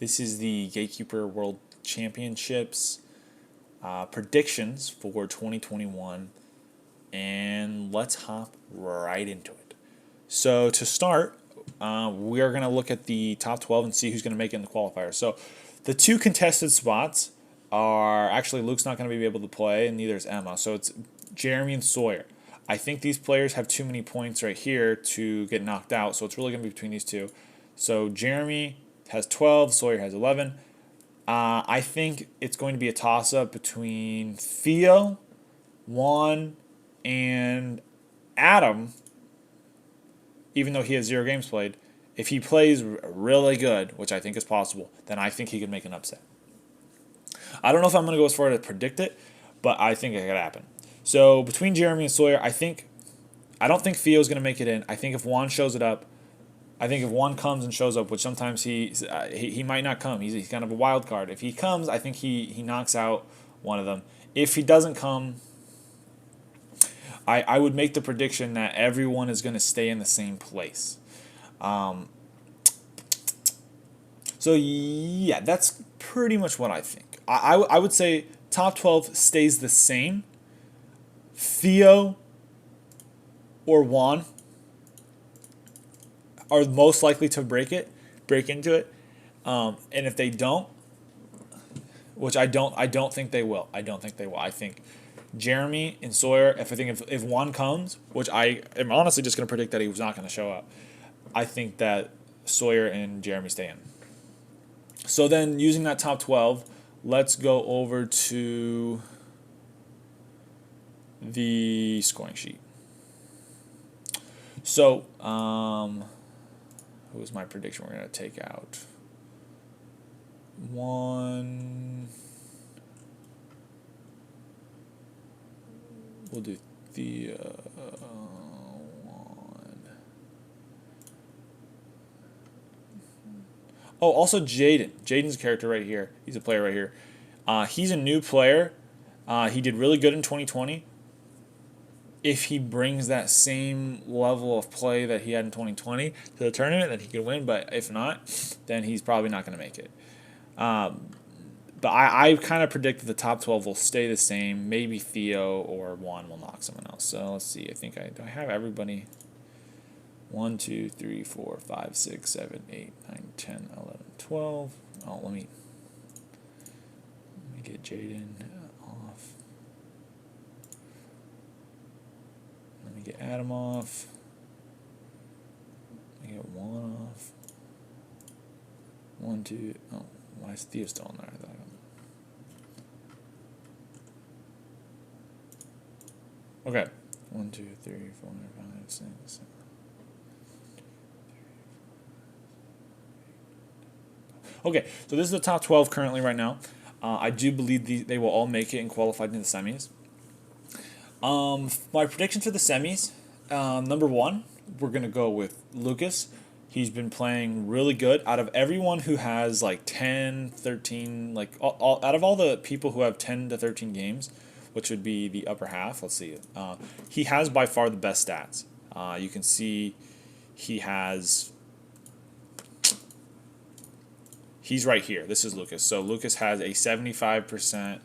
This is the Gatekeeper World Championships predictions for 2021, and let's hop right into it. So to start, we are going to look at the top 12 and see who's going to make it in the qualifiers. So the two contested spots are actually Luke's not going to be able to play, and neither is Emma. So it's Jeremy and Sawyer. I think these players have too many points right here to get knocked out, so it's really going to be between these two. So Jeremy has 12, Sawyer has 11. I think it's going to be a toss-up between Theo, Juan, and Adam, even though he has 0 games played. If he plays really good, which I think is possible, then I think he could make an upset. I don't know if I'm going to go as far to predict it, but I think it could happen. So between Jeremy and Sawyer, I don't think Theo's going to make it in. I think if Juan shows it up, I think if Juan comes and shows up, which sometimes he might not come. He's kind of a wild card. If he comes, I think he knocks out one of them. If he doesn't come, I would make the prediction that everyone is going to stay in the same place. So yeah, that's pretty much what I think. I would say top 12 stays the same. Theo or Juan are most likely to break into it. And if they don't, which I don't think they will. I think Jeremy and Sawyer, if Juan comes, which I am honestly just going to predict that he was not going to show up, I think that Sawyer and Jeremy stay in. So then, using that top 12, let's go over to the scoring sheet. So, what was my prediction we're going to take out? One. We'll do the one. Oh, also Jaden. Jaden's a character right here. He's a player right here. He's a new player. He did really good in 2020. If he brings that same level of play that he had in 2020 to the tournament, then he could win. But if not, then he's probably not going to make it. But I kind of predict that the top 12 will stay the same. Maybe Theo or Juan will knock someone else. So let's see. I think do I have everybody? 1, 2, 3, 4, 5, 6, 7, 8, 9, 10, 11, 12. Oh, let me get Jaden off. Let me get Adam off. Let me get Juan off. 1, 2. Oh, why is Theo still in there? I thought okay. 1, 2, 3, 4, 5, 6, 7. Okay, so this is the top 12 currently right now. I do believe they will all make it and qualify into the semis. My predictions for the semis, number 1, we're going to go with Lucas. He's been playing really good. Out of everyone who has like 10, 13, out of all the people who have 10 to 13 games, which would be the upper half, let's see. He has by far the best stats. You can see he's right here. This is Lucas. So Lucas has a 75%.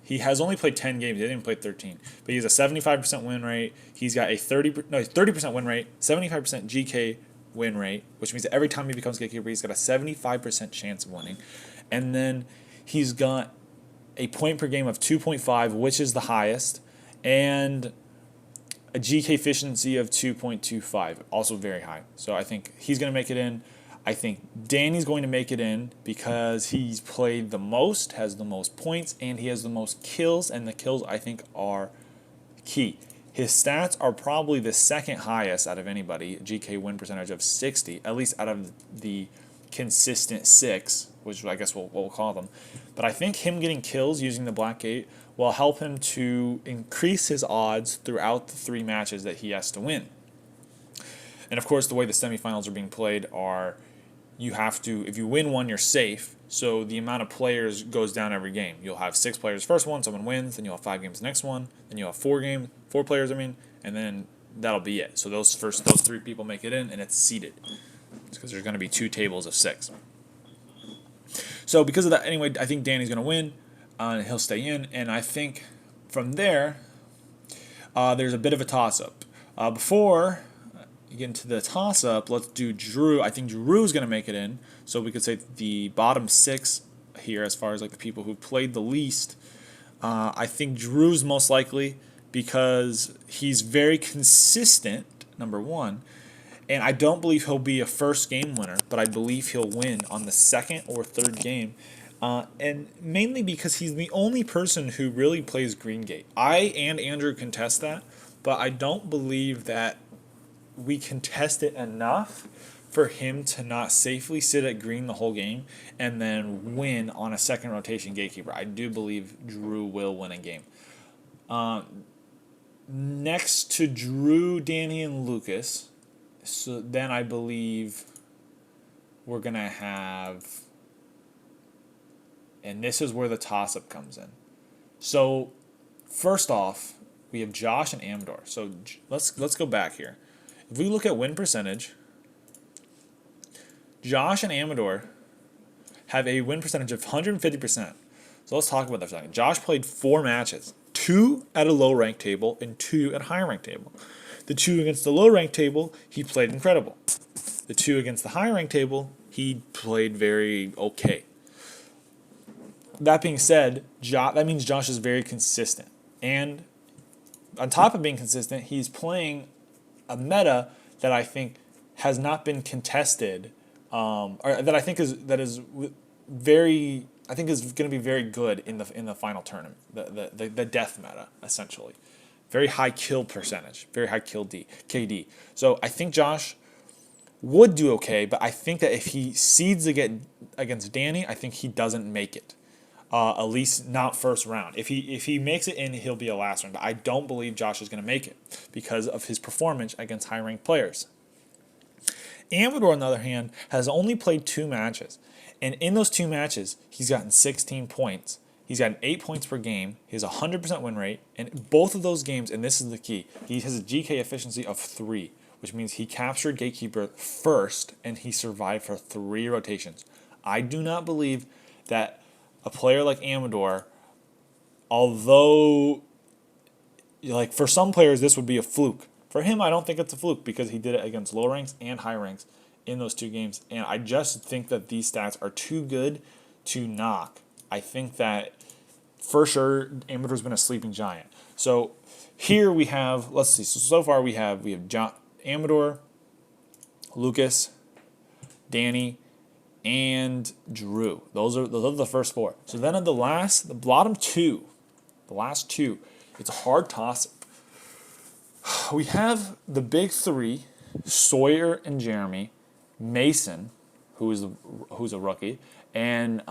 He has only played 10 games. He didn't even play 13. But he has a 75% win rate. He's got a 30% win rate, 75% GK win rate, which means that every time he becomes Gatekeeper, he's got a 75% chance of winning. And then he's got a point per game of 2.5, which is the highest, and a GK efficiency of 2.25, also very high. So I think he's going to make it in. I think Danny's going to make it in because he's played the most, has the most points, and he has the most kills, and the kills I think are key. His stats are probably the second highest out of anybody, GK win percentage of 60, at least out of the consistent 6, which I guess we'll call them. But I think him getting kills using the Black Gate will help him to increase his odds throughout the 3 matches that he has to win. And of course, the way the semifinals are being played are you have to, if you win one, you're safe. So the amount of players goes down every game. You'll have 6 players first one, someone wins, then you'll have 5 games the next one, then you'll have 4 players, and then that'll be it. So those 3 people make it in, and it's seeded. It's because there's going to be 2 tables of 6. So because of that, anyway, I think Danny's going to win. He'll stay in. And I think from there, there's a bit of a toss-up. Before you get into the toss-up, let's do Drew. I think Drew's going to make it in. So we could say the bottom 6 here as far as like the people who played the least. I think Drew's most likely because he's very consistent, number 1. And I don't believe he'll be a first game winner, but I believe he'll win on the second or third game. And mainly because he's the only person who really plays Green Gate. I and Andrew contest that, but I don't believe that we contest it enough for him to not safely sit at green the whole game and then win on a second rotation Gatekeeper. I do believe Drew will win a game. Next to Drew, Danny, and Lucas, so then I believe we're going to have, and this is where the toss-up comes in. So first off, we have Josh and Amador. So let's go back here. If we look at win percentage, Josh and Amador have a win percentage of 150%. So let's talk about that for a second. Josh played 4 matches, 2 at a low-ranked table and 2 at a high-ranked table. The 2 against the low-ranked table, he played incredible. The 2 against the high-ranked table, he played very okay. That being said, that means Josh is very consistent. And on top of being consistent, he's playing a meta that I think has not been contested, or that I think is very, I think is going to be very good in the final tournament. The death meta, essentially, very high kill percentage, very high kill KD. So I think Josh would do okay, but I think that if he seeds against Danny, I think he doesn't make it. At least not first round. If he makes it in, he'll be a last round. But I don't believe Josh is going to make it because of his performance against high-ranked players. Amador, on the other hand, has only played 2 matches. And in those 2 matches, he's gotten 16 points. He's gotten 8 points per game. He has a 100% win rate. And both of those games, and this is the key, he has a GK efficiency of 3, which means he captured Gatekeeper first, and he survived for 3 rotations. I do not believe that a player like Amador, although like for some players this would be a fluke, for him I don't think it's a fluke because he did it against low ranks and high ranks in those 2 games. And I just think that these stats are too good to knock. I think that for sure Amador's been a sleeping giant. So here we have, let's see, so far we have Amador, Lucas, Danny, and Drew. Those are the first 4. So then at the bottom 2, it's a hard toss-up. We have the big 3, Sawyer and Jeremy, Mason, who's a rookie, and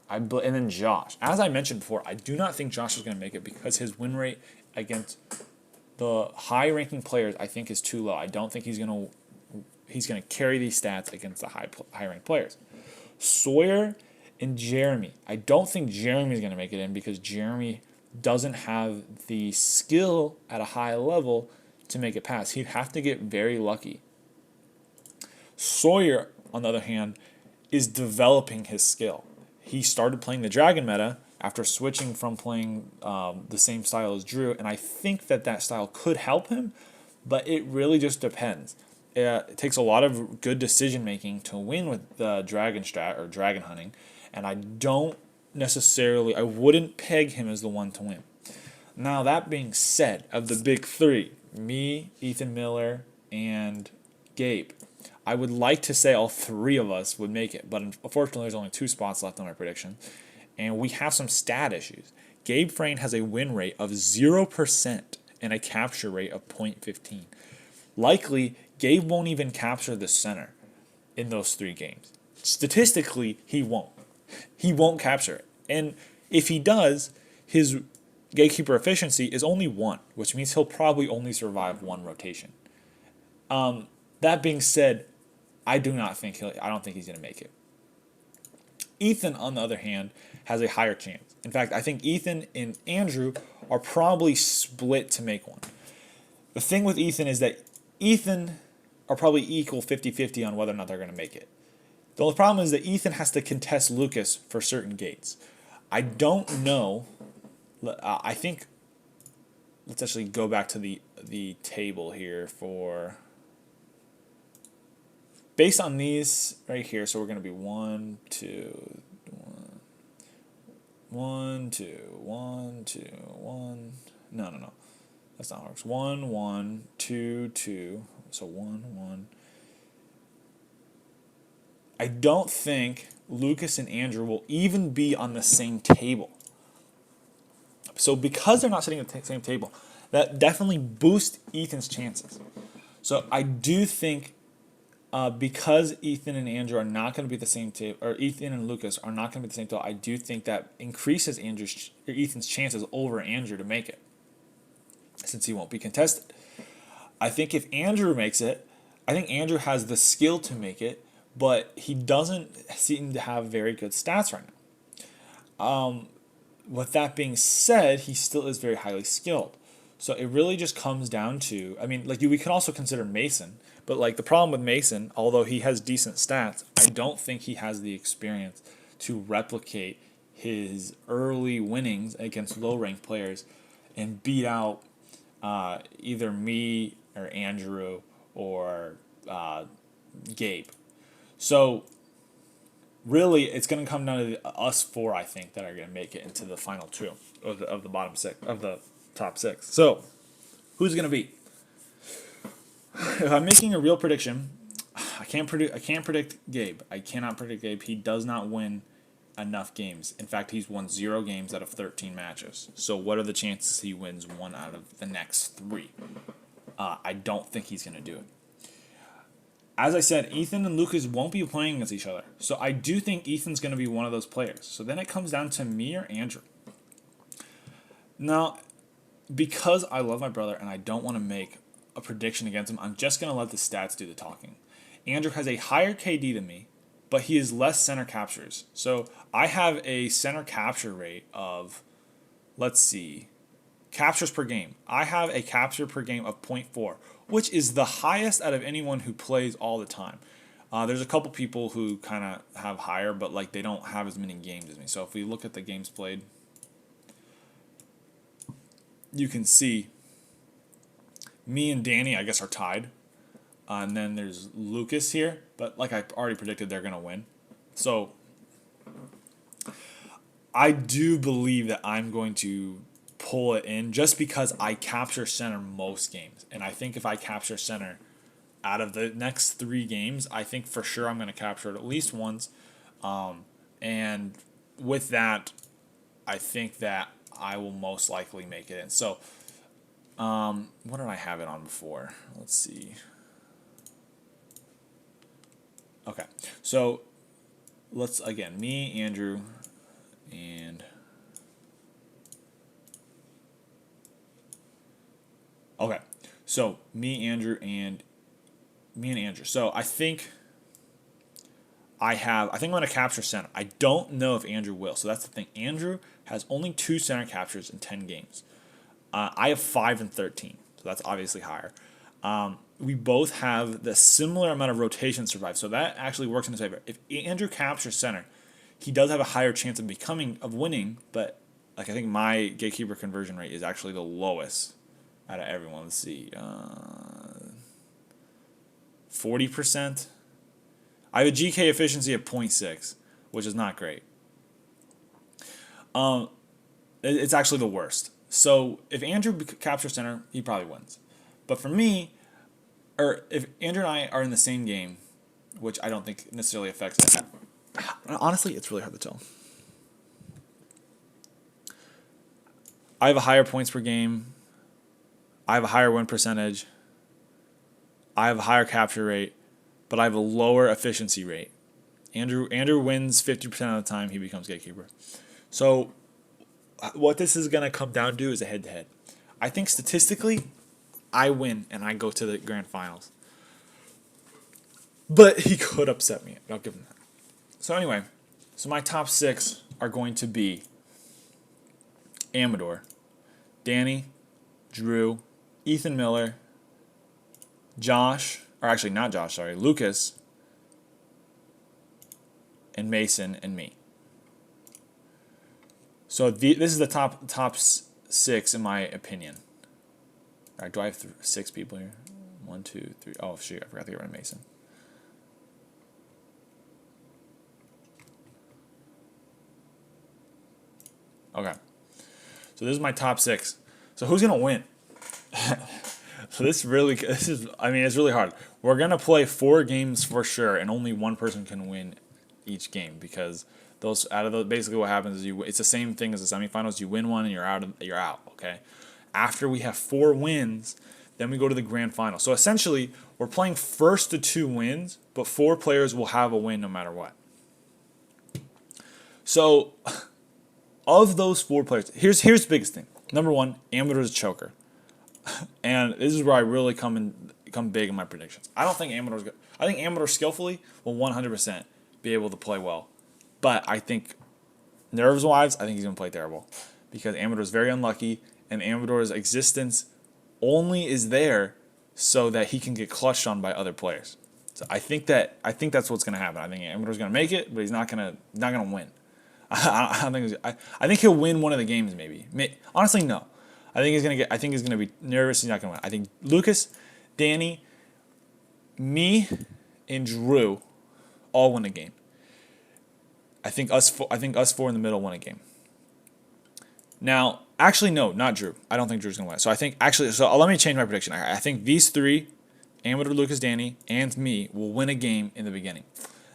then Josh. As I mentioned before, I do not think Josh is going to make it because his win rate against the high-ranking players I think is too low. I don't think he's going to carry these stats against the high-ranked players. Sawyer and Jeremy. I don't think Jeremy is going to make it in because Jeremy doesn't have the skill at a high level to make it past. He'd have to get very lucky. Sawyer, on the other hand, is developing his skill. He started playing the Dragon meta after switching from playing the same style as Drew, and I think that style could help him, but it really just depends. It takes a lot of good decision making to win with the dragon strat or dragon hunting, and I wouldn't peg him as the one to win. Now that being said, of the big 3, me, Ethan Miller, and Gabe, I would like to say all 3 of us would make it, but unfortunately there's only 2 spots left on my prediction, and we have some stat issues. Gabe Frayne has a win rate of 0% and a capture rate of 0.15. Likely, Gabe won't even capture the center in those 3 games. Statistically, he won't. He won't capture it. And if he does, his Gatekeeper efficiency is only 1, which means he'll probably only survive 1 rotation. That being said, I don't think he's going to make it. Ethan, on the other hand, has a higher chance. In fact, I think Ethan and Andrew are probably split to make one. The thing with Ethan is that Ethan are probably equal 50-50 on whether or not they're going to make it. The only problem is that Ethan has to contest Lucas for certain gates. I don't know. I think. Let's actually go back to the table here for. Based on these right here, so we're going to be 1, 2, 1, 2, 1, 2, 1. No. That's not how it works. 1, 1, 2, 2. So 1, 1. I don't think Lucas and Andrew will even be on the same table. So because they're not sitting at the same table, that definitely boosts Ethan's chances. So I do think because Ethan and Andrew are not going to be the same table, or Ethan and Lucas are not going to be the same table, I do think that increases Ethan's chances over Andrew to make it, since he won't be contested. I think if Andrew makes it, I think Andrew has the skill to make it, but he doesn't seem to have very good stats right now. With that being said, he still is very highly skilled. So it really just comes down to, I mean, like we can also consider Mason, but like the problem with Mason, although he has decent stats, I don't think he has the experience to replicate his early winnings against low-ranked players and beat out either me or Andrew or Gabe. So really, it's going to come down to us four, I think, that are going to make it into the final two of the bottom six, of the top six. So, who's going to beat? If I'm making a real prediction, I can't predict Gabe. I cannot predict Gabe. He does not win enough games. In fact, he's won 0 games out of 13 matches. So, what are the chances he wins 1 out of the next 3? I don't think he's going to do it. As I said, Ethan and Lucas won't be playing against each other. So I do think Ethan's going to be one of those players. So then it comes down to me or Andrew. Now, because I love my brother and I don't want to make a prediction against him, I'm just going to let the stats do the talking. Andrew has a higher KD than me, but he has less center captures. So I have a center capture rate of, let's see, captures per game. I have a capture per game of 0.4, which is the highest out of anyone who plays all the time. There's a couple people who kind of have higher, but like they don't have as many games as me. So if we look at the games played, you can see me and Danny, I guess, are tied. And then there's Lucas here, but like I already predicted, they're going to win. So I do believe that I'm going to pull it in just because I capture center most games. And I think if I capture center out of the next 3 games, I think for sure I'm going to capture it at least once. And with that, I think that I will most likely make it in. So, what did I have it on before? Let's see. Okay, so let's, again, me, Andrew, and... Okay, so me, Andrew, and Andrew. So I think I'm going to capture center. I don't know if Andrew will. So that's the thing. Andrew has only 2 center captures in 10 games. I have 5 and 13. So that's obviously higher. We both have the similar amount of rotation survive. So that actually works in his favor. If Andrew captures center, he does have a higher chance of winning. But like I think my Gatekeeper conversion rate is actually the lowest out of everyone. Let's see. 40%. I have a GK efficiency of 0.6, which is not great. It's actually the worst. So if Andrew captures center, he probably wins. But for me, or if Andrew and I are in the same game, which I don't think necessarily affects it. Honestly, it's really hard to tell. I have a higher points per game. I have a higher win percentage. I have a higher capture rate, but I have a lower efficiency rate. Andrew wins 50% of the time he becomes Gatekeeper. So what this is going to come down to is a head-to-head. I think statistically, I win and I go to the grand finals. But he could upset me. I'll give him that. So anyway, so my top 6 are going to be Amador, Danny, Drew, Ethan Miller, Lucas, and Mason and me. So this is the top 6 in my opinion. All right, do I have 6 people here? 1, 2, 3. Oh shoot, I forgot to get rid of Mason. Okay, so this is my top 6. So who's gonna win? So this is, I mean, it's really hard. We're gonna play 4 games for sure, and only one person can win each game, because those out of those, basically what happens is it's the same thing as the semifinals. You win one and you're out. Okay. After we have 4 wins, then we go to the grand final. So essentially, we're playing first to 2 wins, but 4 players will have a win no matter what. So, of those 4 players, here's the biggest thing. Number 1, Amador is a choker, and this is where I really come big in my predictions. I don't think Amador's good. I think Amador skillfully will 100% be able to play well, but I think nerves-wise, I think he's gonna play terrible, because Amador is very unlucky, and Amador's existence only is there so that he can get clutched on by other players. So I think that's what's gonna happen. I think Amador's gonna make it, but he's not gonna win. I think he'll win one of the games maybe. Honestly, no. I think he's gonna be nervous. He's not gonna win. I think Lucas, Danny, me, and Drew all win a game. I think us 4 in the middle win a game. Now, actually, no, not Drew. I don't think Drew's gonna win. So let me change my prediction. I think these 3, Amador, Lucas, Danny, and me, will win a game in the beginning.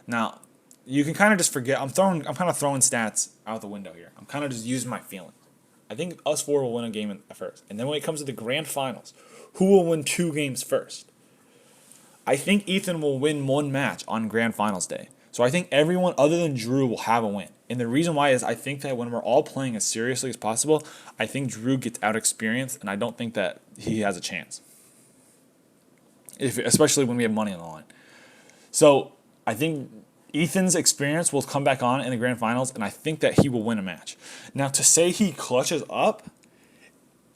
Now, you can kind of just forget. I'm kind of throwing stats out the window here. I'm kind of just using my feelings. I think us 4 will win a game at first, and then when it comes to the grand finals, who will win 2 games first? I think Ethan will win 1 match on grand finals day. So I think everyone other than Drew will have a win. And the reason why is I think that when we're all playing as seriously as possible, I think Drew gets out experienced, and I don't think that he has a chance. Especially when we have money on the line. So I think Ethan's experience will come back on in the grand finals, and I think that he will win a match. Now, to say he clutches up,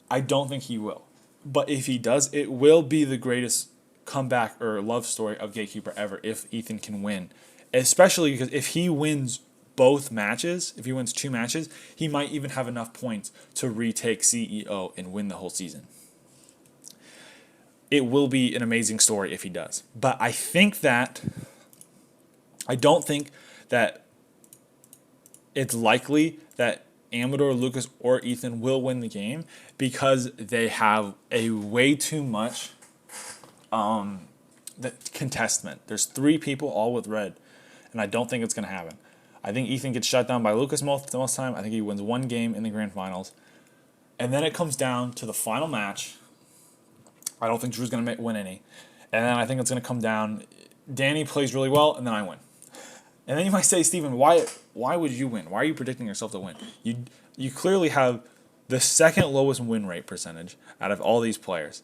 I don't think he will. But if he does, it will be the greatest comeback or love story of Gatekeeper ever if Ethan can win. Especially because if he wins both matches, if he wins 2 matches, he might even have enough points to retake CEO and win the whole season. It will be an amazing story if he does. But I don't think that it's likely that Amador, Lucas, or Ethan will win the game, because they have a way too much contestment. There's 3 people all with red, and I don't think it's going to happen. I think Ethan gets shut down by Lucas most time. I think he wins 1 game in the grand finals. And then it comes down to the final match. I don't think Drew's going to win any. And then I think it's going to come down. Danny plays really well, and then I win. And then you might say, Steven, why would you win? Why are you predicting yourself to win? You clearly have the second lowest win rate percentage out of all these players.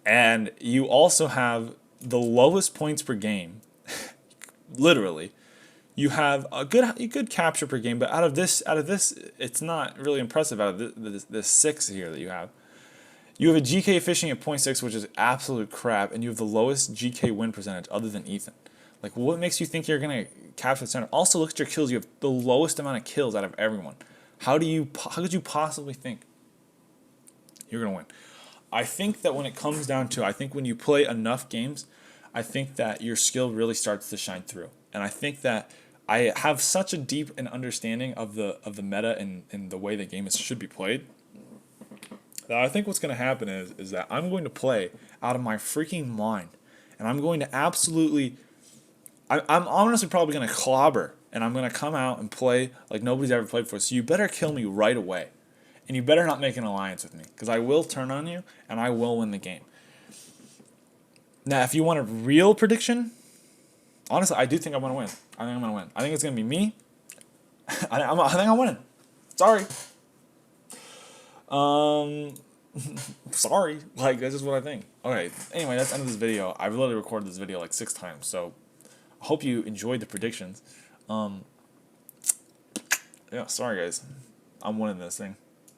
And you also have the lowest points per game. Literally. You have a good capture per game, but out of this, it's not really impressive. Out of the 6 here that you have a GK fishing at 0.6, which is absolute crap, and you have the lowest GK win percentage other than Ethan. Like, what makes you think you're gonna capture the center? Also, look at your kills. You have the lowest amount of kills out of everyone. How could you possibly think you're gonna win? I think that when it comes down to, I think when you play enough games, I think that your skill really starts to shine through, and I think that I have such a deep understanding of the meta and the way the game should be played, that I think what's going to happen is that I'm going to play out of my freaking mind, and I'm going to absolutely, I'm honestly probably going to clobber, and I'm going to come out and play like nobody's ever played before. So you better kill me right away, and you better not make an alliance with me, because I will turn on you and I will win the game. Now, if you want a real prediction, honestly, I do think I'm going to win. I think I'm going to win. I think it's going to be me. I think I'm winning. Sorry. Sorry. Like, that's just what I think. Okay, anyway, that's the end of this video. I've literally recorded this video like 6 times, so I hope you enjoyed the predictions. Yeah, sorry guys. I'm winning this thing.